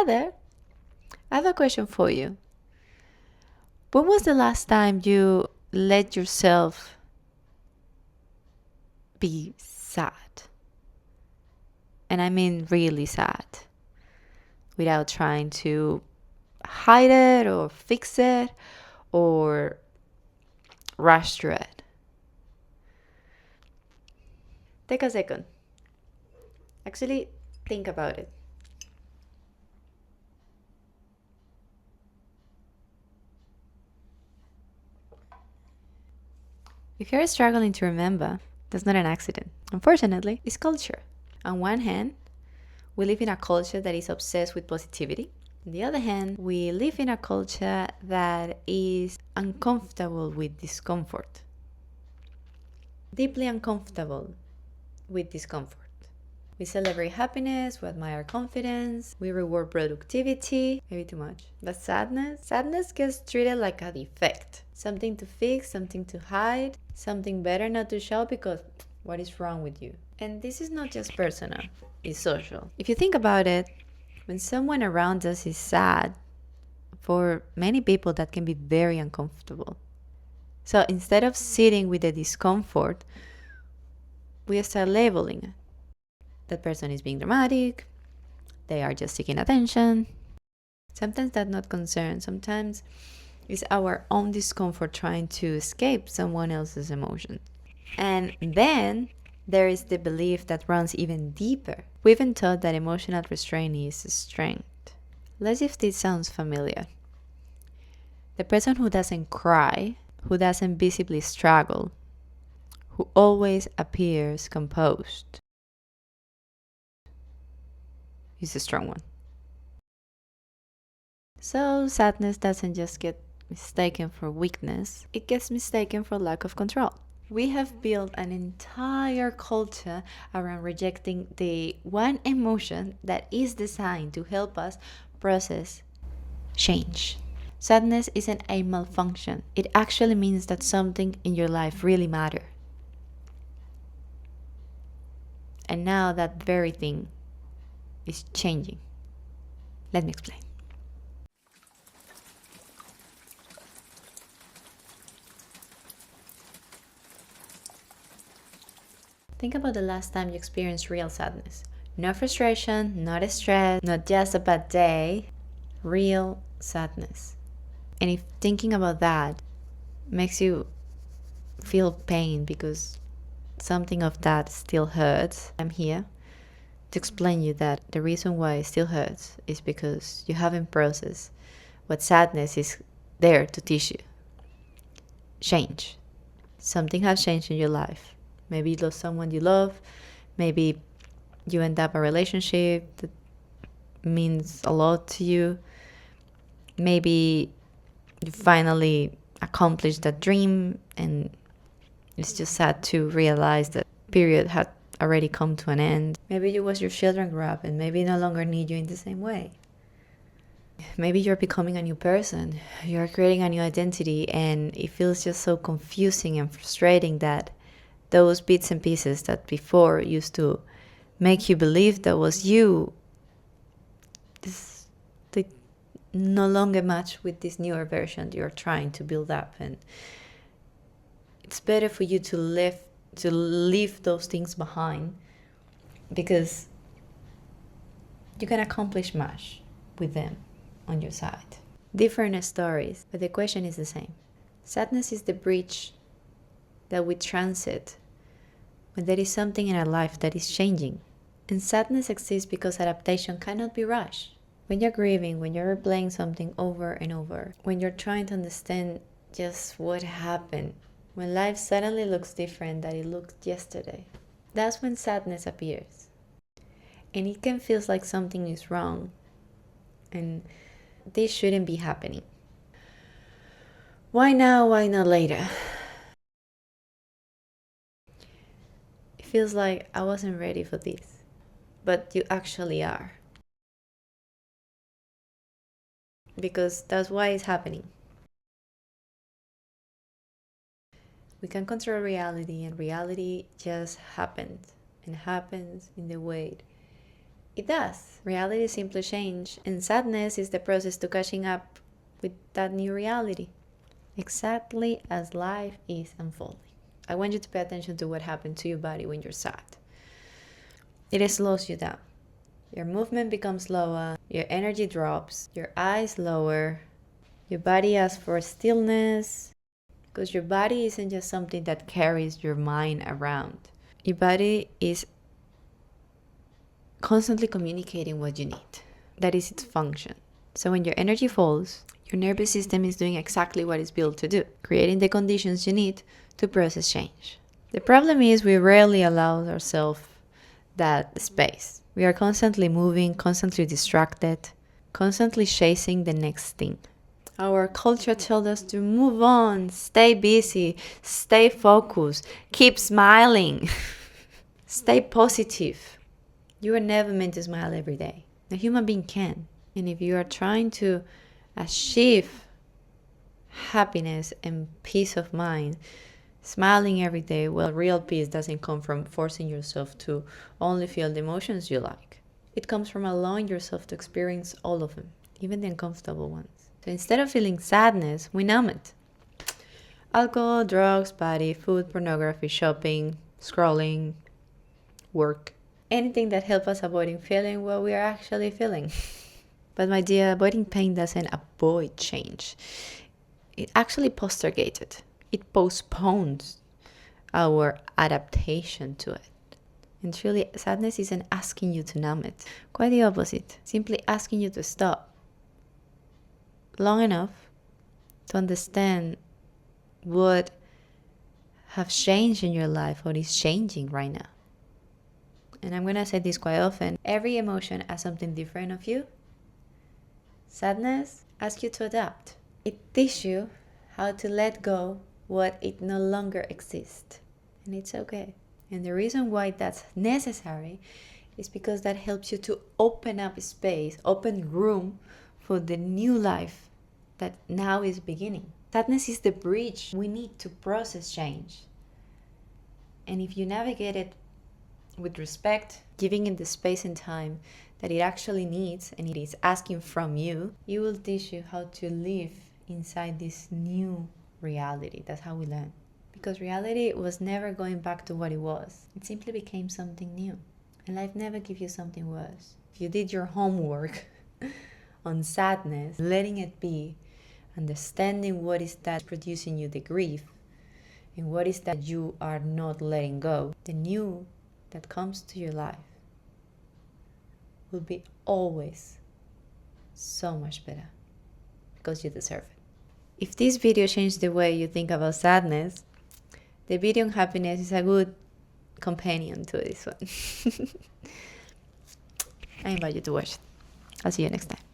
Hi there. I have a question for you. When was the last time you let yourself be sad? And I mean really sad, without trying to hide it or fix it or rush through it. Take a second. Actually, think about it. If you're struggling to remember, that's not an accident. Unfortunately, it's culture. On one hand, we live in a culture that is obsessed with positivity. On the other hand, we live in a culture that is uncomfortable with discomfort. Deeply uncomfortable with discomfort. We celebrate happiness, we admire confidence, we reward productivity, maybe too much. But sadness gets treated like a defect. Something to fix, something to hide, something better not to show because what is wrong with you? And this is not just personal, it's social. If you think about it, when someone around us is sad, for many people that can be very uncomfortable. So instead of sitting with the discomfort, we start labeling it. That person is being dramatic, they are just seeking attention. Sometimes that's not concern, sometimes it's our own discomfort trying to escape someone else's emotion. And then there is the belief that runs even deeper. We've been taught that emotional restraint is strength. Let's see if this sounds familiar. The person who doesn't cry, who doesn't visibly struggle, who always appears composed, is a strong one. So sadness doesn't just get mistaken for weakness, it gets mistaken for lack of control. We have built an entire culture around rejecting the one emotion that is designed to help us process change. Sadness isn't a malfunction. It actually means that something in your life really matters. And now that very thing is changing. Let me explain. Think about the last time you experienced real sadness. No frustration, not stress, not just a bad day, real sadness. And if thinking about that makes you feel pain because something of that still hurts, I'm here to explain you that the reason why it still hurts is because you haven't processed what sadness is there to teach you. Change. Something has changed in your life. Maybe you lost someone you love. Maybe you end up a relationship that means a lot to you. Maybe you finally accomplished that dream and it's just sad to realize that period had already come to an end. Maybe you watch your children grow up and maybe no longer need you in the same way. Maybe you're becoming a new person. You're creating a new identity and it feels just so confusing and frustrating that those bits and pieces that before used to make you believe that was you, they no longer match with this newer version you're trying to build up. And it's better for you to leave those things behind because you can accomplish much with them on your side. Different stories, but the question is the same. Sadness is the bridge that we transit when there is something in our life that is changing. And sadness exists because adaptation cannot be rushed. When you're grieving, when you're replaying something over and over, when you're trying to understand just what happened, when life suddenly looks different than it looked yesterday, that's when sadness appears. And it can feel like something is wrong and this shouldn't be happening. Why now? Why not later? It feels like I wasn't ready for this, but you actually are. Because that's why it's happening. We can control reality and reality just happens and happens in the way It does. Reality simply changes, and sadness is the process to catching up with that new reality, exactly as life is unfolding. I want you to pay attention to what happens to your body when you're sad. It slows you down. Your movement becomes slower, your energy drops, your eyes lower, your body asks for stillness, because your body isn't just something that carries your mind around. Your body is constantly communicating what you need. That is its function. So when your energy falls, your nervous system is doing exactly what it's built to do, creating the conditions you need to process change. The problem is we rarely allow ourselves that space. We are constantly moving, constantly distracted, constantly chasing the next thing. Our culture tells us to move on, stay busy, stay focused, keep smiling, stay positive. You are never meant to smile every day. A human being can. And if you are trying to achieve happiness and peace of mind, smiling every day, well, real peace doesn't come from forcing yourself to only feel the emotions you like. It comes from allowing yourself to experience all of them, even the uncomfortable ones. So instead of feeling sadness, we numb it. Alcohol, drugs, party, food, pornography, shopping, scrolling, work. Anything that helps us avoiding feeling what we are actually feeling. But my dear, avoiding pain doesn't avoid change. It actually postergates it. It postpones our adaptation to it. And truly, sadness isn't asking you to numb it. Quite the opposite. Simply asking you to stop long enough to understand what has changed in your life, what is changing right now. And I'm going to say this quite often. Every emotion has something different of you. Sadness asks you to adapt. It teaches you how to let go what it no longer exists. And it's okay. And the reason why that's necessary is because that helps you to open up space, open room for the new life that now is beginning. Sadness is the bridge we need to process change. And if you navigate it with respect, giving it the space and time that it actually needs and it is asking from you, it will teach you how to live inside this new reality. That's how we learn. Because reality was never going back to what it was. It simply became something new. And life never gives you something worse. If you did your homework on sadness, letting it be, understanding what is that producing you the grief, and what is that you are not letting go, the new that comes to your life will be always so much better because you deserve it. If this video changed the way you think about sadness, the video on happiness is a good companion to this one. I invite you to watch it. I'll see you next time.